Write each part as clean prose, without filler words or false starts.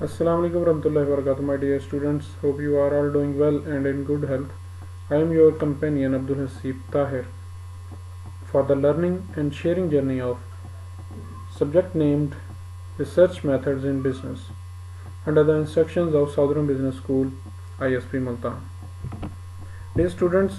Assalamu alaikum warahmatullahi wabarakatuh, my dear students. Hope you are all doing well and in good health. I am your companion Abdul Hasib Tahir for the learning and sharing journey of subject named Research Methods in Business under the instructions of Southern Business School ISP Multan. Dear students,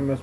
MS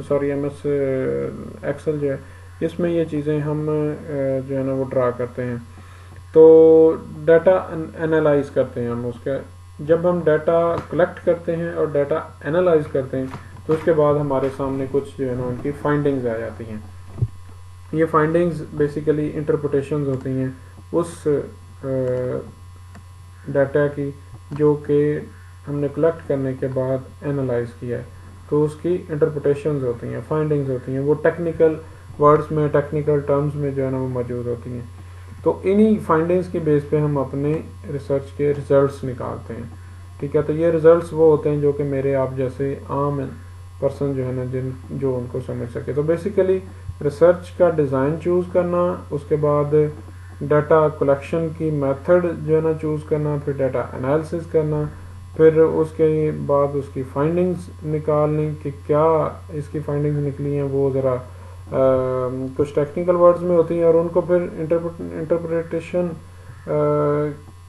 sorry MS ایس ایکسل جو ہے اس میں یہ چیزیں ہم جو ہے نا وہ ڈرا کرتے ہیں. تو ڈیٹا انالائز کرتے ہیں ہم اس کا. جب ہم ڈیٹا کلیکٹ کرتے ہیں اور ڈیٹا انالائز کرتے ہیں تو اس کے بعد ہمارے سامنے کچھ جو ہے نا ان کی فائنڈنگز آ جاتی ہیں. یہ فائنڈنگز بیسیکلی انٹرپریٹیشنز ہوتی ہیں اس ڈیٹا کی جو کہ ہم نے کلیکٹ کرنے کے بعد انالائز کیا ہے. تو اس کی انٹرپریٹیشنز ہوتی ہیں, فائنڈنگز ہوتی ہیں, وہ ٹیکنیکل ورڈز میں, ٹیکنیکل ٹرمز میں جو ہے نا وہ موجود ہوتی ہیں. تو انہی فائنڈنگز کی بیس پہ ہم اپنے ریسرچ کے ریزلٹس نکالتے ہیں. ٹھیک ہے, تو یہ ریزلٹس وہ ہوتے ہیں جو کہ میرے آپ جیسے عام پرسن جو ہے نا جو ان کو سمجھ سکے. تو بیسیکلی ریسرچ کا ڈیزائن چوز کرنا, اس کے بعد ڈیٹا کلیکشن کی میتھڈ جو ہے نا چوز کرنا, پھر ڈیٹا انالیسس کرنا, پھر اس کے بعد اس کی فائنڈنگز نکالنی کہ کیا اس کی فائنڈنگز نکلی ہیں وہ ذرا کچھ ٹیکنیکل ورڈز میں ہوتی ہیں اور ان کو پھر انٹرپریٹیشن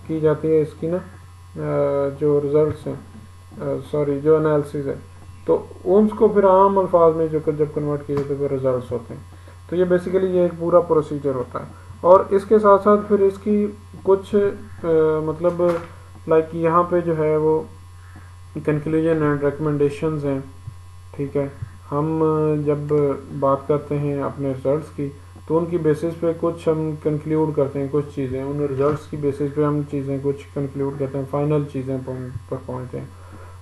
کی جاتی ہے اس کی نا جو ریزلٹس ہیں جو انالیسز ہے تو ان کو پھر عام الفاظ میں جب کنورٹ کیے جاتے ہیں پھر ریزلٹس ہوتے ہیں. تو یہ بیسیکلی یہ ایک پورا پروسیجر ہوتا ہے. اور اس کے ساتھ ساتھ پھر اس کی کچھ مطلب لائک یہاں پہ جو ہے وہ کنکلوژن اینڈ ریکمنڈیشنز ہیں. ٹھیک ہے, ہم جب بات کرتے ہیں اپنے ریزلٹس کی تو ان کی بیسس پہ کچھ ہم کنکلیوڈ کرتے ہیں کچھ چیزیں, ان ریزلٹس کی بیسس پہ ہم چیزیں کچھ کنکلیوڈ کرتے ہیں, فائنل چیزیں پر پہنچتے ہیں,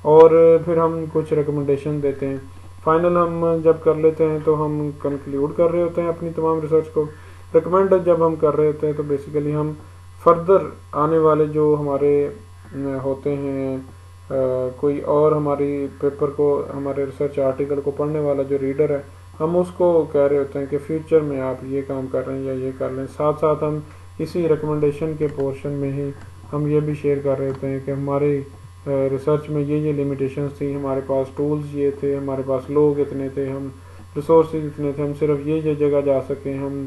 اور پھر ہم کچھ ریکمنڈیشن دیتے ہیں. فائنل ہم جب کر لیتے ہیں تو ہم کنکلیوڈ کر رہے ہوتے ہیں اپنی تمام ریسرچ کو. ریکمینڈ جب ہم کر رہے ہوتے ہیں تو بیسیکلی ہم فردر آنے والے جو ہمارے ہوتے ہیں کوئی اور ہماری پیپر کو, ہمارے ریسرچ آرٹیکل کو پڑھنے والا جو ریڈر ہے, ہم اس کو کہہ رہے ہوتے ہیں کہ فیوچر میں آپ یہ کام کر رہے ہیں یا یہ کر لیں. ساتھ ساتھ ہم اسی ریکمنڈیشن کے پورشن میں ہی ہم یہ بھی شیئر کر رہے ہوتے ہیں کہ ہماری ریسرچ میں یہ لمیٹیشنز تھی, ہمارے پاس ٹولز یہ تھے, ہمارے پاس لوگ اتنے تھے, ہم ریسورسز اتنے تھے, ہم صرف یہ جگہ جا سکیں, ہم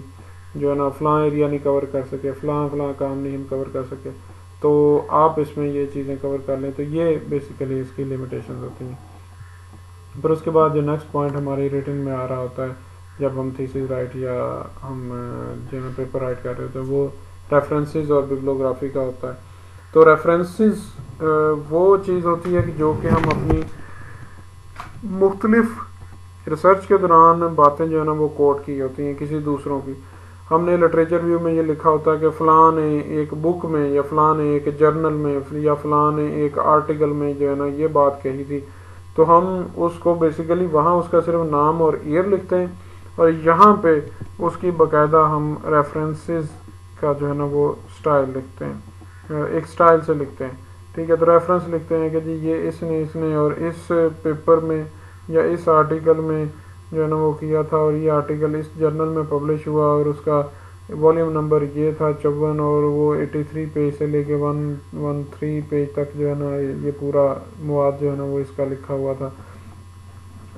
جو ہے نا فلاں ایریا نہیں کور کر سکے, فلاں کام نہیں ہم کور کر سکے, تو آپ اس میں یہ چیزیں کور کر لیں. تو یہ بیسیکلی اس کی لمیٹیشنز ہوتی ہیں. پھر اس کے بعد جو نیکسٹ پوائنٹ ہماری ریٹن میں آ رہا ہوتا ہے جب ہم تھیسس رائٹ یا ہم جو ہے نا پیپر رائٹ کر رہے ہوتے ہیں وہ ریفرنسز اور بیبلیوگرافی کا ہوتا ہے. تو ریفرنسز وہ چیز ہوتی ہے کہ جو کہ ہم اپنی مختلف ریسرچ کے دوران باتیں جو ہے نا وہ کوٹ کی ہوتی ہیں کسی دوسروں کی. ہم نے لٹریچر ریویو میں یہ لکھا ہوتا ہے کہ فلاں نے ایک بک میں یا فلاں نے ایک جرنل میں یا فلاں نے ایک آرٹیکل میں جو ہے نا یہ بات کہی تھی, تو ہم اس کو بیسیکلی وہاں اس کا صرف نام اور ایئر لکھتے ہیں اور یہاں پہ اس کی باقاعدہ ہم ریفرنسز کا جو ہے نا وہ سٹائل لکھتے ہیں, ایک سٹائل سے لکھتے ہیں. ٹھیک ہے, تو ریفرنس لکھتے ہیں کہ جی یہ اس نے اور اس پیپر میں یا اس آرٹیکل میں جو ہے نا وہ کیا تھا, اور یہ آرٹیکل اس جرنل میں پبلش ہوا اور اس کا والیوم نمبر یہ تھا 54 اور وہ 83 پیج سے لے کے 113 پیج تک جو ہے نا یہ پورا مواد جو ہے نا وہ اس کا لکھا ہوا تھا.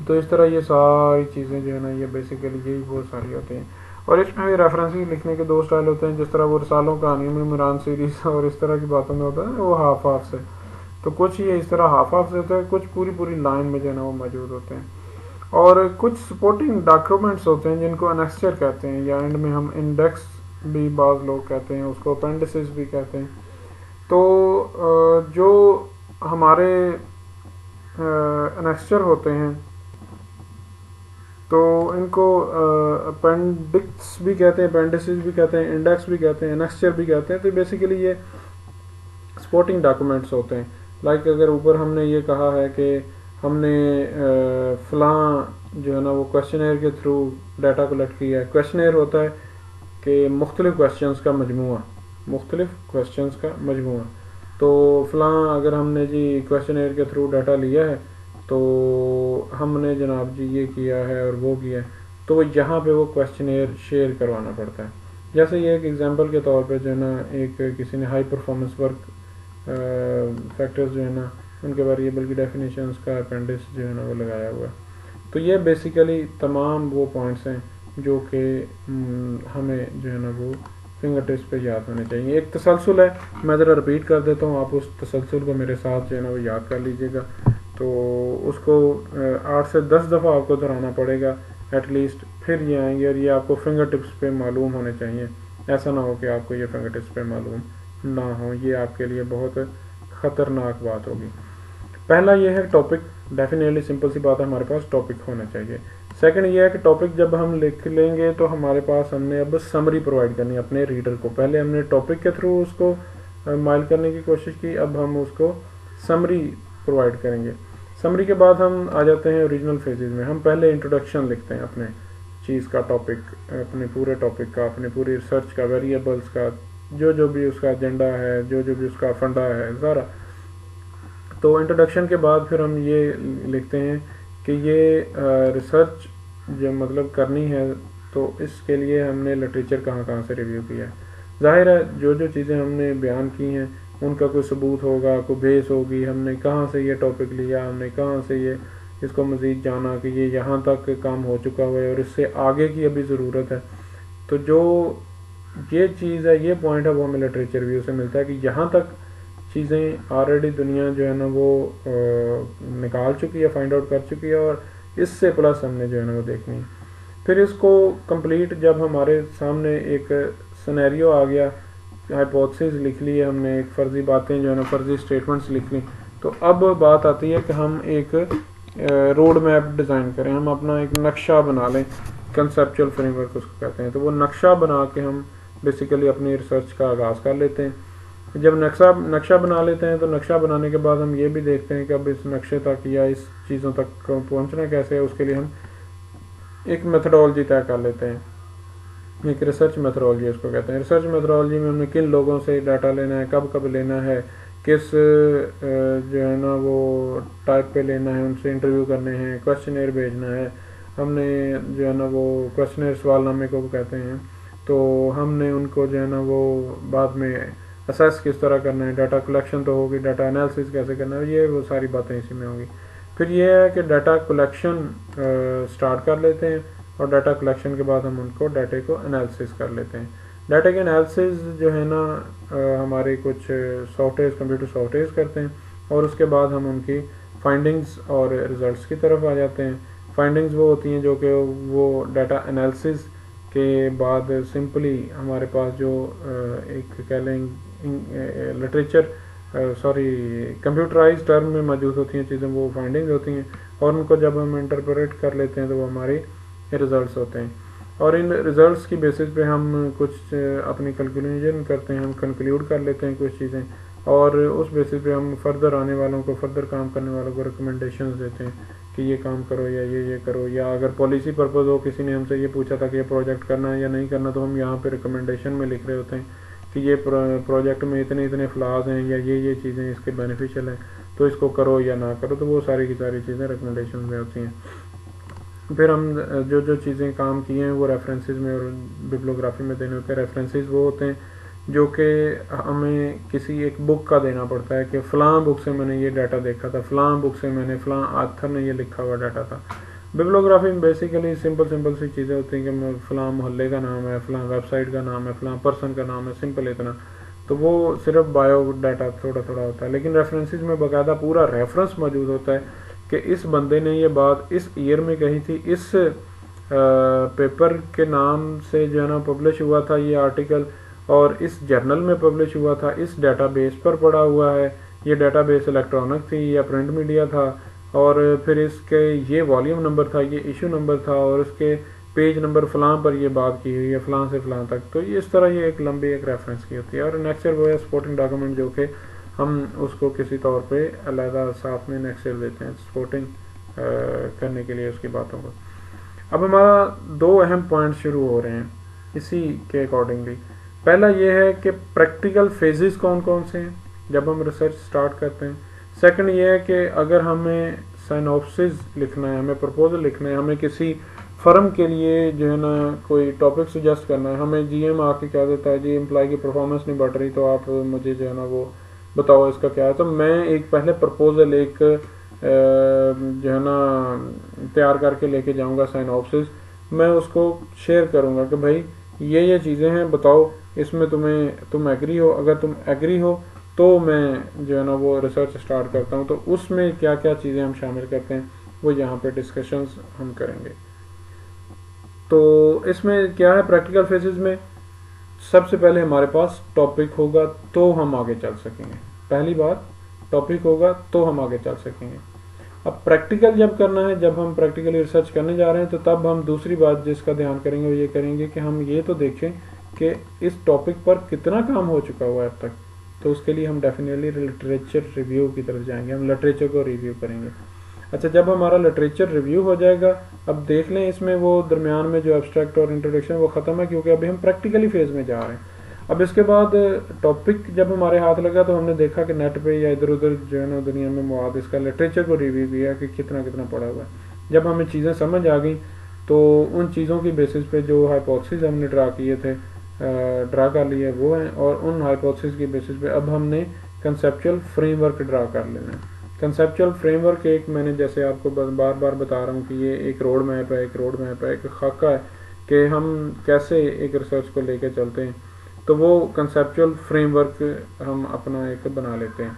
تو اس طرح یہ ساری چیزیں جو ہے نا یہ بیسیکلی یہی بہت ساری ہوتی ہیں. اور اس میں بھی ریفرنسنگ لکھنے کے دو سٹائل ہوتے ہیں, جس طرح وہ رسالوں کہانیوں میں عمران سیریز اور اس طرح کی باتوں میں ہوتا ہے وہ ہاف سے. تو کچھ یہ اس طرح ہاف سے ہوتا ہے, کچھ پوری لائن میں جو ہے نا وہ موجود ہوتے ہیں. اور کچھ سپورٹنگ ڈاکیومنٹس ہوتے ہیں جن کو انیکسچر کہتے ہیں یا اینڈ میں ہم انڈیکس بھی بعض لوگ کہتے ہیں, اس کو اپینڈسز بھی کہتے ہیں. تو جو ہمارے انیکسچر ہوتے ہیں تو ان کو اپینڈکس بھی کہتے ہیں, اپینڈسز بھی کہتے ہیں, انڈیکس بھی کہتے ہیں, انیکسچر بھی کہتے ہیں. تو بیسیکلی یہ سپورٹنگ ڈاکومنٹس ہوتے ہیں. لائک اگر اوپر ہم نے یہ کہا ہے کہ ہم نے فلاں جو ہے نا وہ کویشچنئر کے تھرو ڈیٹا کلیکٹ کیا ہے. کویشچنئر ہوتا ہے کہ مختلف کویشچنس کا مجموعہ, تو فلاں اگر ہم نے جی کویشچنئر کے تھرو ڈیٹا لیا ہے تو ہم نے جناب جی یہ کیا ہے اور وہ کیا ہے, تو وہ یہاں پہ وہ کویشچنئر شیئر کروانا پڑتا ہے. جیسے یہ ایک ایگزامپل کے طور پہ جو ہے نا ایک کسی نے ہائی پرفارمنس ورک فیکٹرز جو ہے نا ان کے ویریبل کی ڈیفینیشنز کا اپینڈکس جو ہے نا وہ لگایا ہوا ہے. تو یہ بیسیکلی تمام وہ پوائنٹس ہیں جو کہ ہمیں جو ہے نا وہ فنگر ٹپس پہ یاد ہونے چاہیے. ایک تسلسل ہے, میں ذرا رپیٹ کر دیتا ہوں, آپ اس تسلسل کو میرے ساتھ جو ہے نا وہ یاد کر لیجیے گا. تو اس کو 8 سے 10 دفعہ آپ کو دہرانا پڑے گا ایٹ لیسٹ، پھر یہ آئیں گے، اور یہ آپ کو فنگر ٹپس پہ معلوم ہونے چاہیے. ایسا نہ ہو کہ آپ کو یہ فنگر ٹپس پہ معلوم نہ ہو، یہ آپ کے لیے بہت خطرناک بات ہوگی. پہلا یہ ہے ٹاپک، ڈیفینیٹلی سمپل سی بات ہے، ہمارے پاس ٹاپک ہونا چاہیے. سیکنڈ یہ ہے کہ ٹاپک جب ہم لکھ لیں گے تو ہمارے پاس ہم نے اب سمری پرووائڈ کرنی ہے اپنے ریڈر کو. پہلے ہم نے ٹاپک کے تھرو اس کو مائل کرنے کی کوشش کی، اب ہم اس کو سمری پرووائڈ کریں گے. سمری کے بعد ہم آ جاتے ہیں اوریجنل فیزز میں. ہم پہلے انٹروڈکشن لکھتے ہیں اپنے چیز کا، ٹاپک، اپنے پورے ٹاپک کا، اپنے پوری ریسرچ کا، ویریبلس کا، جو بھی اس کا ایجنڈا ہے، جو بھی اس کا فنڈا ہے سارا. تو انٹروڈکشن کے بعد پھر ہم یہ لکھتے ہیں کہ یہ ریسرچ جو مطلب کرنی ہے تو اس کے لیے ہم نے لٹریچر کہاں سے ریویو کیا ہے. ظاہر ہے جو چیزیں ہم نے بیان کی ہیں ان کا کوئی ثبوت ہوگا، کوئی بیس ہوگی، ہم نے کہاں سے یہ ٹاپک لیا، ہم نے کہاں سے یہ اس کو مزید جانا کہ یہ یہاں تک کام ہو چکا ہوا ہے اور اس سے آگے کی ابھی ضرورت ہے. تو جو یہ چیز ہے، یہ پوائنٹ ہے، وہ ہمیں لٹریچر ریویو سے ملتا ہے کہ یہاں تک چیزیں آلریڈی دنیا جو ہے نا وہ نکال چکی ہے، فائنڈ آؤٹ کر چکی ہے، اور اس سے پلس ہم نے جو ہے نا وہ دیکھنی ہے. پھر اس کو کمپلیٹ جب ہمارے سامنے ایک سینیریو آ گیا، ہائپوتھسز لکھ لی ہے ہم نے، ایک فرضی باتیں جو ہے نا فرضی اسٹیٹمنٹس لکھ لی، تو اب بات آتی ہے کہ ہم ایک روڈ میپ ڈیزائن کریں، ہم اپنا ایک نقشہ بنا لیں. کنسیپچل فریم ورک اس کو کہتے ہیں. تو وہ نقشہ بنا کے ہم بیسیکلی اپنی ریسرچ کا آغاز کر لیتے ہیں. جب نقشہ بنا لیتے ہیں تو نقشہ بنانے کے بعد ہم یہ بھی دیکھتے ہیں کہ اب اس نقشے تک یا اس چیزوں تک پہنچنا کیسے ہے. اس کے لیے ہم ایک میتھڈالوجی طے کر لیتے ہیں، ایک ریسرچ میتھڈالوجی اس کو کہتے ہیں. ریسرچ میتھڈالوجی میں ہم نے کن لوگوں سے ڈاٹا لینا ہے، کب لینا ہے، کس جو ہے نا وہ ٹائپ پہ لینا ہے، ان سے انٹرویو کرنے ہیں، کویسچنیر بھیجنا ہے. ہم نے جو ہے نا وہ کویسچنیر سوال نامے کو کہتے ہیں، تو ہم نے ان کو جو ہے نا وہ بعد میں اسیس کس طرح کرنا ہے. ڈاٹا کلیکشن تو ہوگی، ڈاٹا انالیسس کیسے کرنا ہے، یہ وہ ساری باتیں اسی میں ہوں گی. پھر یہ ہے کہ ڈاٹا کلیکشن سٹارٹ کر لیتے ہیں، اور ڈاٹا کلیکشن کے بعد ہم ان کو ڈاٹے کو انالیسس کر لیتے ہیں. ڈاٹا کے انالیسس جو ہے نا ہمارے کچھ software, computer softwares کرتے ہیں، اور اس کے بعد ہم ان کی فائنڈنگز اور ریزلٹس کی طرف آ جاتے ہیں. فائنڈنگز وہ ہوتی ہیں جو کہ وہ ڈاٹا انالیسس کے بعد سمپلی ہمارے پاس جو ایک کہہ لیں کمپیوٹرائز ٹرم میں موجود ہوتی ہیں چیزیں، وہ فائنڈنگز ہوتی ہیں، اور ان کو جب ہم انٹرپریٹ کر لیتے ہیں تو وہ ہماری ریزلٹس ہوتے ہیں. اور ان ریزلٹس کی بیسس پہ ہم کچھ اپنی کنکلوژن کرتے ہیں، ہم کنکلیوڈ کر لیتے ہیں کچھ چیزیں، اور اس بیسس پہ ہم فردر آنے والوں کو، فردر کام کرنے والوں کو ریکمنڈیشنز دیتے ہیں کہ یہ کام کرو یا یہ کرو. یا اگر پالیسی پرپز ہو، کسی نے ہم سے یہ پوچھا تھا کہ یہ پروجیکٹ کرنا ہے یا نہیں کرنا، تو ہم یہاں پہ ریکمنڈیشن میں لکھ رہے ہوتے ہیں کہ یہ پروجیکٹ میں اتنے فلاز ہیں، یا یہ چیزیں اس کے بینیفیشیل ہیں، تو اس کو کرو یا نہ کرو. تو وہ ساری کی ساری چیزیں ریکمنڈیشن میں ہوتی ہیں. پھر ہم جو چیزیں کام کی ہیں وہ ریفرنسز میں اور ببلیوگرافی میں دینے ہوتے ہیں. ریفرنسز وہ ہوتے ہیں جو کہ ہمیں کسی ایک بک کا دینا پڑتا ہے کہ فلاں بک سے میں نے یہ ڈاٹا دیکھا تھا، فلاں بک سے میں نے فلاں آتھر نے یہ لکھا ہوا ڈاٹا تھا. ببلیوگرافی میں بیسیکلی سمپل سی چیزیں ہوتی ہیں کہ فلاں محلے کا نام ہے، فلاں ویب سائٹ کا نام ہے، فلاں پرسن کا نام ہے، سمپل اتنا. تو وہ صرف بایو ڈاٹا تھوڑا ہوتا ہے. لیکن ریفرنسز میں باقاعدہ پورا ریفرنس موجود ہوتا ہے کہ اس بندے نے یہ بات اس ایئر میں کہی تھی، اس پیپر کے نام سے جو ہے نا پبلش ہوا تھا یہ آرٹیکل، اور اس جرنل میں پبلش ہوا تھا، اس ڈیٹا بیس پر پڑا ہوا ہے. یہ ڈیٹا بیس الیکٹرانک تھی یا پرنٹ میڈیا تھا، اور پھر اس کے یہ والیوم نمبر تھا، یہ ایشو نمبر تھا، اور اس کے پیج نمبر فلاں پر یہ بات کی ہوئی ہے، فلاں سے فلاں تک. تو اس طرح یہ ایک لمبی ایک ریفرنس کی ہوتی ہے. اور نیکسٹ وہ ہے سپورٹنگ ڈاکومنٹ، جو کہ ہم اس کو کسی طور پہ علیحدہ ساتھ میں نیکسٹ دیتے ہیں سپورٹنگ کرنے کے لیے اس کی باتوں کو. اب ہمارا 2 اہم پوائنٹ شروع ہو رہے ہیں اسی کے اکارڈنگلی. پہلا یہ ہے کہ پریکٹیکل فیزز کون سے ہیں جب ہم ریسرچ سٹارٹ کرتے ہیں. سیکنڈ یہ ہے کہ اگر ہمیں سائنوپسز لکھنا ہے، ہمیں پرپوزل لکھنا ہے، ہمیں کسی فرم کے لیے جو ہے نا کوئی ٹاپک سجیسٹ کرنا ہے، ہمیں جی ایم آ کے کہہ دیتا ہے جی امپلائی کی پرفارمنس نہیں بڑھ رہی، تو آپ مجھے جو ہے نا وہ بتاؤ اس کا کیا ہے. تو میں ایک پہلے پرپوزل ایک جو ہے نا تیار کر کے لے کے جاؤں گا سائنوپسز. میں اس کو شیئر کروں گا کہ بھائی یہ چیزیں ہیں، بتاؤ اس میں تم ایگری ہو. اگر تم ایگری ہو تو میں جو ہے نا وہ ریسرچ اسٹارٹ کرتا ہوں. تو اس میں کیا کیا چیزیں ہم شامل کرتے ہیں وہ یہاں پہ ڈسکشنز ہم کریں گے. تو اس میں کیا ہے پریکٹیکل فیزز میں سب سے پہلے ہمارے پاس ٹاپک ہوگا تو ہم آگے چل سکیں گے. پہلی بات ٹاپک ہوگا تو ہم آگے چل سکیں گے. اب پریکٹیکل جب کرنا ہے, جب ہم پریکٹیکلی ریسرچ کرنے جا رہے ہیں تو تب ہم دوسری بات جس کا دھیان کریں گے وہ یہ کریں گے کہ ہم یہ تو دیکھیں کہ اس ٹاپک پر کتنا کام ہو چکا ہوا ہے اب تک. تو اس کے لیے ہم ڈیفینیٹلی لٹریچر ریویو کی طرف جائیں گے, ہم لٹریچر کو ریویو کریں گے. اچھا, جب ہمارا لٹریچر ریویو ہو جائے گا, اب دیکھ لیں اس میں وہ درمیان میں جو ایبسٹریکٹ اور انٹروڈکشن وہ ختم ہے کیونکہ ابھی ہم پریکٹیکلی فیز میں جا رہے ہیں. اب اس کے بعد ٹاپک جب ہمارے ہاتھ لگا تو ہم نے دیکھا کہ نیٹ پہ یا ادھر ادھر جو ہے نا دنیا میں مواد اس کا لٹریچر کو ریویو کیا کہ کتنا کتنا پڑا ہوا ہے. جب ہمیں چیزیں سمجھ آ گئیں تو ان چیزوں کی بیسس پہ جو ہائپوتھسز ہم نے ڈرا کر لیے وہ ہیں, اور ان ہائپوتھسز کی بیسس پہ اب ہم نے کنسیپچل فریم ورک ڈرا کر لینا ہے. کنسیپچل فریم ورک ایک میں نے جیسے آپ کو بار بار بتا رہا ہوں کہ یہ ایک روڈ میپ ہے, ایک خاکہ ہے کہ ہم کیسے ایک ریسرچ کو لے کے چلتے ہیں. تو وہ کنسیپچل فریم ورک ہم اپنا ایک بنا لیتے ہیں.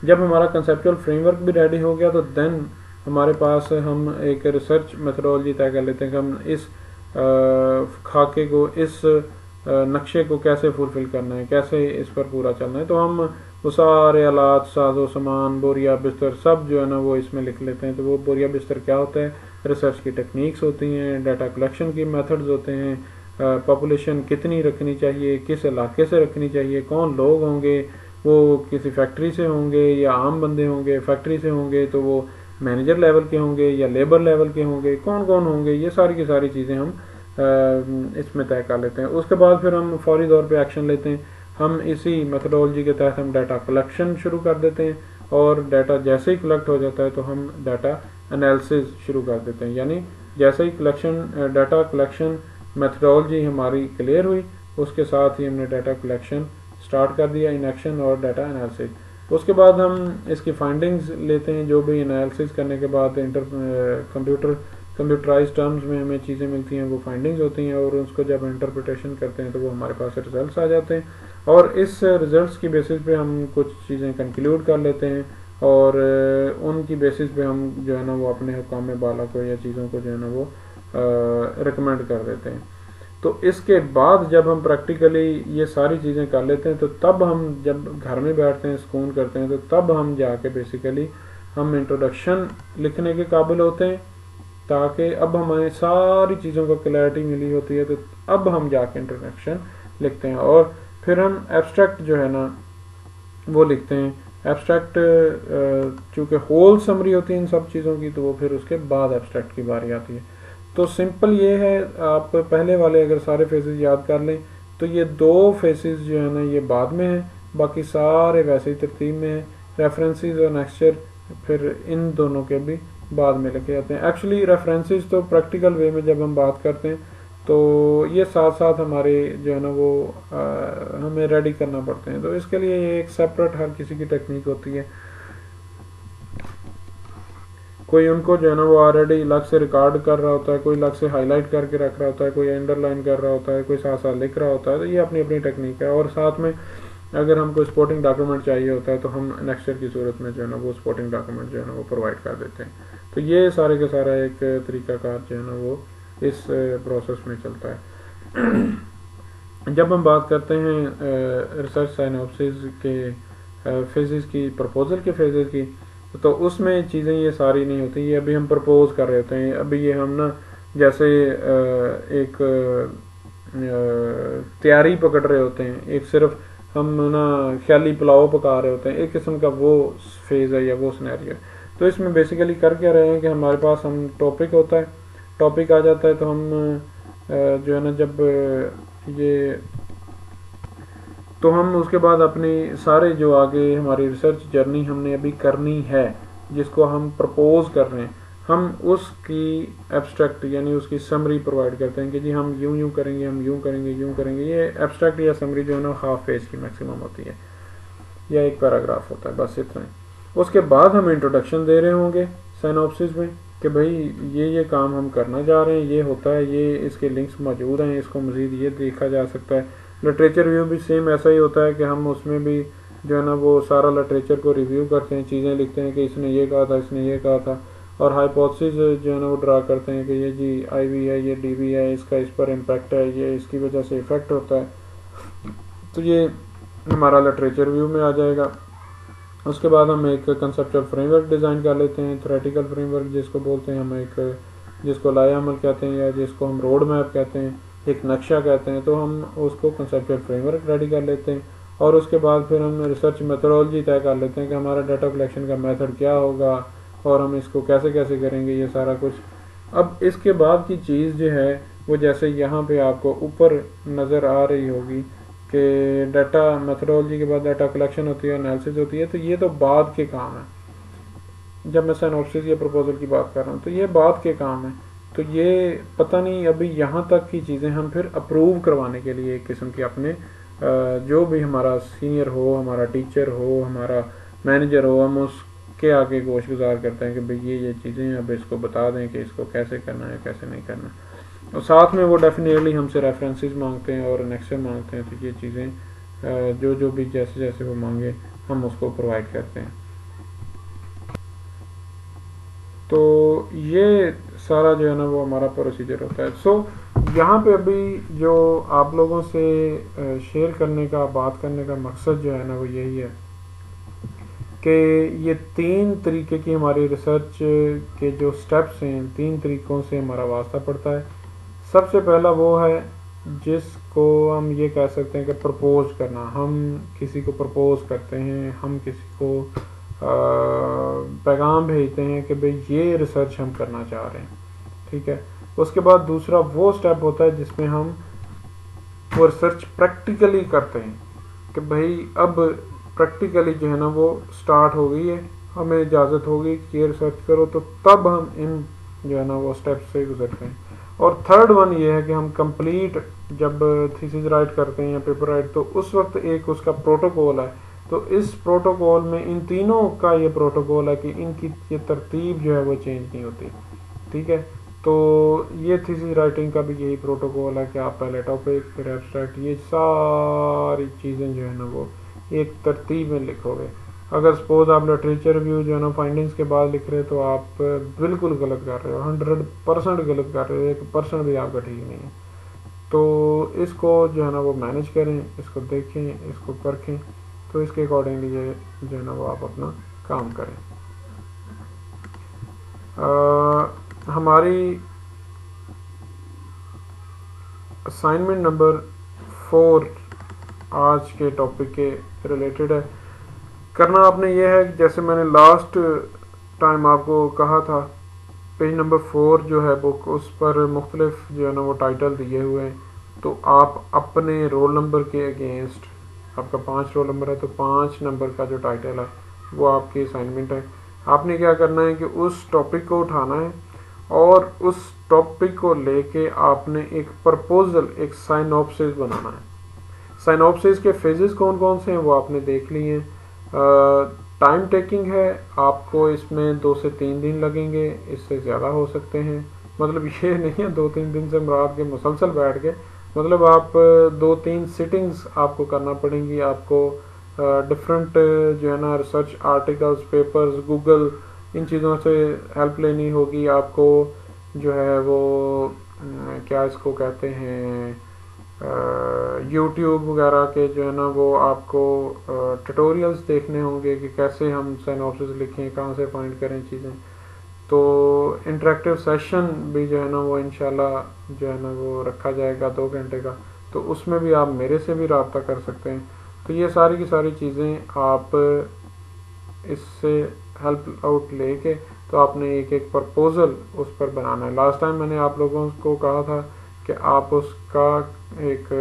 جب ہمارا کنسیپچل فریم ورک بھی ریڈی ہو گیا تو دین ہمارے پاس ہم ایک ریسرچ میتھڈولوجی طے کر لیتے ہیں کہ ہم اس خاکے کو, اس نقشے کو کیسے فلفل کرنا ہے, کیسے اس پر پورا چلنا ہے. تو ہم وہ سارے آلات, ساز و سامان, بوریا بستر سب جو ہے نا وہ اس میں لکھ لیتے ہیں. تو وہ بوریا بستر کیا ہوتا ہے, ریسرچ کی ٹیکنیکس ہوتی ہیں, ڈیٹا کلیکشن کی میتھڈز ہوتے ہیں, پاپولیشن کتنی رکھنی چاہیے, کس علاقے سے رکھنی چاہیے, کون لوگ ہوں گے, وہ کسی فیکٹری سے ہوں گے یا عام بندے ہوں گے. فیکٹری سے ہوں گے تو وہ مینیجر لیول کے ہوں گے یا لیبر لیول کے ہوں گے, کون کون ہوں گے, یہ ساری کی ساری چیزیں ہم اس میں طے کر لیتے ہیں. اس کے بعد پھر ہم فوری طور پہ ایکشن لیتے ہیں. ہم اسی میتھڈولوجی کے تحت ہم ڈیٹا کلیکشن شروع کر دیتے ہیں, اور ڈیٹا جیسے ہی کلیکٹ ہو جاتا ہے تو ہم ڈیٹا انالیسز شروع کر دیتے ہیں. یعنی جیسے ہی ڈیٹا کلیکشن میتھڈولوجی ہماری کلیئر ہوئی, اس کے ساتھ ہی ہم نے ڈیٹا کلیکشن سٹارٹ کر دیا ان ایکشن اور ڈیٹا انالیسز. اس کے بعد ہم اس کی فائنڈنگز لیتے ہیں. جو بھی انالیسز کرنے کے بعد کمپیوٹرائز ٹرمز میں ہمیں چیزیں ملتی ہیں وہ فائنڈنگز ہوتی ہیں, اور اس کو جب انٹرپریٹیشن کرتے ہیں تو وہ ہمارے پاس ریزلٹس آ جاتے ہیں, اور اس ریزلٹس کی بیسس پہ ہم کچھ چیزیں کنکلوڈ کر لیتے ہیں, اور ان کی بیسس پہ ہم جو ہے نا وہ اپنے حکام بالا کو یا چیزوں کو جو ہے نا وہ ریکمینڈ کر دیتے ہیں. تو اس کے بعد جب ہم پریکٹیکلی یہ ساری چیزیں کر لیتے ہیں تو تب ہم جب گھر میں بیٹھتے ہیں, سکون کرتے ہیں, تو تب ہم جا کے بیسیکلی ہم انٹروڈکشن لکھنے کے قابل ہوتے ہیں, تاکہ اب ہمیں ساری چیزوں کو کلیئرٹی ملی ہوتی ہے. تو اب ہم جا کے انٹروڈکشن لکھتے ہیں, اور پھر ہم ایبسٹریکٹ جو ہے نا وہ لکھتے ہیں. ایبسٹریکٹ چونکہ ہول سمری ہوتی ہے ان سب چیزوں کی, تو وہ پھر اس کے بعد ایبسٹریکٹ کی باری آتی ہے. تو سمپل یہ ہے, آپ پہلے والے اگر سارے فیزز یاد کر لیں تو یہ 2 فیزز جو ہے نا یہ بعد میں ہیں, باقی سارے ویسے ہی ترتیب میں ہیں. ریفرنسز اور نیکسچر پھر ان دونوں کے بھی بعد میں لکھے جاتے ہیں. ایکچولی ریفرنسز تو پریکٹیکل وے میں جب ہم بات کرتے ہیں تو یہ ساتھ ساتھ ہمارے جو ہے نا وہ ہمیں ریڈی کرنا پڑتے ہیں. تو اس کے لیے یہ ایک سیپریٹ ہر کسی کی ٹیکنیک ہوتی ہے. کوئی ان کو جو ہے نا وہ آلریڈی الگ سے ریکارڈ کر رہا ہوتا ہے, کوئی الگ سے ہائی لائٹ کر کے رکھ رہا ہوتا ہے, کوئی انڈر لائن کر رہا ہوتا ہے, کوئی ساتھ ساتھ لکھ رہا ہوتا ہے. تو یہ اپنی اپنی ٹیکنیک ہے. اور ساتھ میں اگر ہم کو سپورٹنگ ڈاکومنٹ چاہیے ہوتا ہے تو ہم نیکسچر کی صورت میں جو ہے نا وہ سپورٹنگ ڈاکومنٹ جو ہے نا وہ پرووائڈ کر دیتے ہیں. تو یہ سارے کا سارا ایک طریقہ کار جو ہے نا وہ اس پروسیس میں چلتا ہے. جب ہم بات کرتے ہیں ریسرچ سائنوپسز کے فیزز کی, پرپوزل کے فیزز کی, تو اس میں چیزیں یہ ساری نہیں ہوتی. یہ ابھی ہم پرپوز کر رہے ہوتے ہیں. ابھی یہ ہم نا جیسے ایک تیاری پکڑ رہے ہوتے ہیں, ایک صرف ہم نا خیالی پلاؤ پکا رہے ہوتے ہیں, ایک قسم کا وہ فیز ہے یا وہ سینیریو ہے. تو اس میں بیسیکلی کر کے رہے ہیں کہ ہمارے پاس ہم ٹاپک ہوتا ہے, ٹاپک آ جاتا ہے تو ہم جو ہے نا جب یہ تو ہم اس کے بعد اپنی سارے جو آگے ہماری ریسرچ جرنی ہم نے ابھی کرنی ہے جس کو ہم پرپوز کر رہے ہیں, ہم اس کی ایبسٹریکٹ یعنی اس کی سمری پرووائڈ کرتے ہیں کہ جی ہم یوں کریں گے, ہم یوں کریں گے, یوں کریں گے. یہ ایبسٹریکٹ یا سمری جو ہے نا ہاف پیج کی میکسیمم ہوتی ہے یا ایک پیراگراف ہوتا ہے, بس اتنا ہی. اس کے بعد ہم انٹروڈکشن دے رہے ہوں گے سائنوپسس میں کہ بھائی یہ کام ہم کرنا جا رہے ہیں, یہ ہوتا ہے, یہ اس کے لنکس موجود ہیں, اس کو مزید یہ دیکھا جا سکتا ہے, لٹریچر ریویو بھی سیم ایسا ہی ہوتا ہے کہ ہم اس میں بھی جو ہے نا وہ سارا لٹریچر کو ریویو کرتے ہیں, چیزیں لکھتے ہیں کہ اس نے یہ کہا تھا, اس نے یہ کہا تھا, اور ہائپوتھسز جو ہے نا وہ ڈرا کرتے ہیں کہ یہ جی آئی وی ہے, یہ ڈی وی ہے, اس کا اس پر امپیکٹ ہے, یہ اس کی وجہ سے افیکٹ ہوتا ہے. تو یہ ہمارا لٹریچر ریویو میں آ جائے گا. اس کے بعد ہم ایک کنسیپچل فریم ورک ڈیزائن کر لیتے ہیں, تھیوریٹیکل فریم ورک جس کو بولتے ہیں, ہم ایک جس کو لائحہ عمل کہتے ہیں یا جس کو ہم روڈ میپ کہتے ہیں, ایک نقشہ کہتے ہیں. تو ہم اس کو کنسیپچل فریم ورک ریڈی کر لیتے ہیں, اور اس کے بعد پھر ہم ریسرچ میتھڈالوجی طے کر لیتے ہیں کہ ہمارا ڈیٹا کلیکشن کا میتھڈ کیا ہوگا اور ہم اس کو کیسے کیسے کریں گے, یہ سارا کچھ. اب اس کے بعد کی چیز جو ہے وہ جیسے یہاں پہ آپ کو اوپر نظر آ رہی ہوگی کہ ڈیٹا میتھڈالوجی کے بعد ڈیٹا کلیکشن ہوتی ہے, انالیسس ہوتی ہے. تو یہ تو بعد کے کام ہیں. جب میں سائنوپسس یا پروپوزل کی بات کر رہا ہوں تو یہ بعد کے کام ہیں. تو یہ پتہ نہیں ابھی یہاں تک کی چیزیں ہم پھر اپروو کروانے کے لیے ایک قسم کی اپنے جو بھی ہمارا سینئر ہو, ہمارا ٹیچر ہو, ہمارا مینیجر ہو, ہم اس کے آگے گوش گزار کرتے ہیں کہ بھئی یہ چیزیں ہیں, اب اس کو بتا دیں کہ اس کو کیسے کرنا ہے کیسے نہیں کرنا. اور ساتھ میں وہ ڈیفینیٹلی ہم سے ریفرنسز مانگتے ہیں اور انیکسر مانگتے ہیں. تو یہ چیزیں جو بھی جیسے جیسے وہ مانگے ہم اس کو پرووائڈ کرتے ہیں. تو یہ سارا جو ہے نا وہ ہمارا پروسیجر ہوتا ہے. سو یہاں پہ ابھی جو آپ لوگوں سے شیئر کرنے کا, بات کرنے کا مقصد جو ہے نا وہ یہی ہے کہ یہ 3 طریقے کی ہماری ریسرچ کے جو سٹیپس ہیں, 3 طریقوں سے ہمارا واسطہ پڑتا ہے. سب سے پہلا وہ ہے جس کو ہم یہ کہہ سکتے ہیں کہ پرپوز کرنا. ہم کسی کو پرپوز کرتے ہیں, ہم کسی کو پیغام بھیجتے ہیں کہ بھئی یہ ریسرچ ہم کرنا چاہ رہے ہیں. ٹھیک ہے. اس کے بعد دوسرا وہ سٹیپ ہوتا ہے جس میں ہم وہ ریسرچ پریکٹیکلی کرتے ہیں کہ بھئی اب پریکٹیکلی جو ہے نا وہ سٹارٹ ہو گئی ہے, ہمیں اجازت ہوگی کہ یہ ریسرچ کرو. تو تب ہم ان جو ہے نا وہ سٹیپ سے گزرتے ہیں. اور تھرڈ ون یہ ہے کہ ہم کمپلیٹ جب تھیسس رائٹ کرتے ہیں یا پیپر رائٹ, تو اس وقت ایک اس کا پروٹوکول ہے. تو اس پروٹوکول میں ان تینوں کا یہ پروٹوکول ہے کہ ان کی یہ ترتیب جو ہے وہ چینج نہیں ہوتی. ٹھیک ہے. تو یہ تھیسس رائٹنگ کا بھی یہی پروٹوکول ہے کہ آپ پہلے ٹاپک, پھر ایبسٹریکٹ, یہ ساری چیزیں جو ہے نا وہ ایک ترتیب میں لکھو گے. اگر سپوز آپ لٹریچر ریویو جو ہے نا فائنڈنگز کے بعد لکھ رہے تو آپ بالکل غلط کر رہے ہو, 100% غلط کر رہے ہو, 1% بھی آپ کا ٹھیک نہیں ہے. تو اس کو جو ہے نا وہ مینیج کریں, اس کو دیکھیں, اس کو پرکھیں, تو اس کے اکارڈنگلی یہ جو ہے نا وہ آپ اپنا کام کریں. ہماری اسائنمنٹ نمبر 4 آج کے ٹاپک کے ریلیٹڈ ہے. کرنا آپ نے یہ ہے کہ جیسے میں نے لاسٹ ٹائم آپ کو کہا تھا, پیج نمبر 4 جو ہے بک, اس پر مختلف جو ہے نا وہ ٹائٹل دیے ہوئے ہیں. تو آپ اپنے رول نمبر کے اگینسٹ, آپ کا 5 رول نمبر ہے تو 5 نمبر کا جو ٹائٹل ہے وہ آپ کی اسائنمنٹ ہے. آپ نے کیا کرنا ہے کہ اس ٹاپک کو اٹھانا ہے اور اس ٹاپک کو لے کے آپ نے ایک پرپوزل, ایک سائنوپسس بنانا ہے. سائنوپسس کے فیزز کون کون سے ہیں وہ آپ نے دیکھ لی ہیں. ٹائم ٹیکنگ ہے, آپ کو اس میں 2 سے 3 دن لگیں گے, اس سے زیادہ ہو سکتے ہیں. مطلب یہ نہیں ہے 2-3 دن سے مراد کے مسلسل بیٹھ کے, مطلب آپ 2-3 سٹنگز آپ کو کرنا پڑیں گی. آپ کو ڈفرینٹ جو ہے نا ریسرچ آرٹیکلز, پیپرز, گوگل, ان چیزوں سے ہیلپ لینی ہوگی. آپ کو جو ہے وہ کیا اس کو کہتے ہیں, یوٹیوب وغیرہ کے جو ہے نا وہ آپ کو ٹیوٹوریلز دیکھنے ہوں گے کہ کیسے ہم سائنوپسس لکھیں, کہاں سے فائنڈ کریں چیزیں. تو انٹریکٹیو سیشن بھی جو ہے نا وہ انشاءاللہ جو ہے نا وہ رکھا جائے گا 2 گھنٹے کا. تو اس میں بھی آپ میرے سے بھی رابطہ کر سکتے ہیں. تو یہ ساری کی ساری چیزیں آپ اس سے ہیلپ آؤٹ لے کے تو آپ نے ایک ایک پرپوزل اس پر بنانا ہے. لاسٹ ٹائم میں نے آپ لوگوں کو کہا تھا کہ آپ اس کا ایک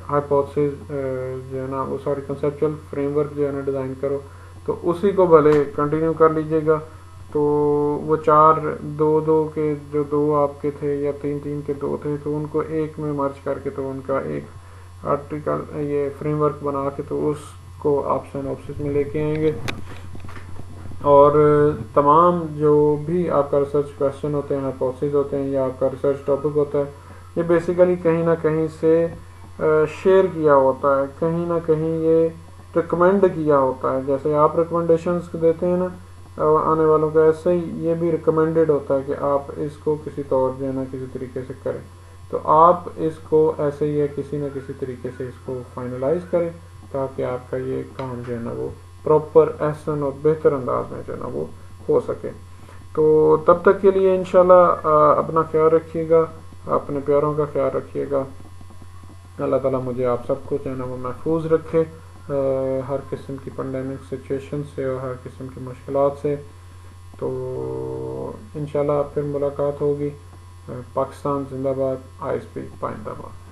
ہائپوتھسس جو ہے نا وہ ساری کنسیپچل فریم ورک جو ہے نا ڈیزائن کرو. تو اسی کو بھلے کنٹینیو کر لیجئے گا. تو وہ 4-2 کے جو 2 آپ کے تھے یا 3 کے 2 تھے, تو ان کو ایک میں مرج کر کے تو ان کا ایک آرٹیکل یہ فریم ورک بنا کے تو اس کو آپ سائنوپسس میں لے کے آئیں گے. اور تمام جو بھی آپ کا ریسرچ کویشچن ہوتے ہیں, ہائپوتھسس ہوتے ہیں, یا آپ کا ریسرچ ٹاپک ہوتا ہے, یہ بیسیکلی کہیں نہ کہیں سے شیئر کیا ہوتا ہے، کہیں نہ کہیں یہ ریکمینڈ کیا ہوتا ہے. جیسے آپ ریکمنڈیشنز دیتے ہیں نا آنے والوں کو، ایسے ہی یہ بھی ریکمینڈڈ ہوتا ہے کہ آپ اس کو کسی طور جو ہے نا کسی طریقے سے کریں. تو آپ اس کو ایسے ہی ہے کسی نہ کسی طریقے سے اس کو فائنلائز کریں تاکہ آپ کا یہ کام جو ہے نا وہ پراپر احسن اور بہتر انداز میں جو ہے نا وہ ہو سکے. تو تب تک کے لیے انشاءاللہ اپنا خیال رکھیے گا، اپنے پیاروں کا خیال رکھیے گا. اللہ تعالیٰ مجھے آپ سب کو جو ہے نا وہ محفوظ رکھے ہر قسم کی پینڈیمک سچویشن سے اور ہر قسم کی مشکلات سے. تو انشاءاللہ پھر ملاقات ہوگی. پاکستان زندہ باد، آئی اسپیک پائندہ باد.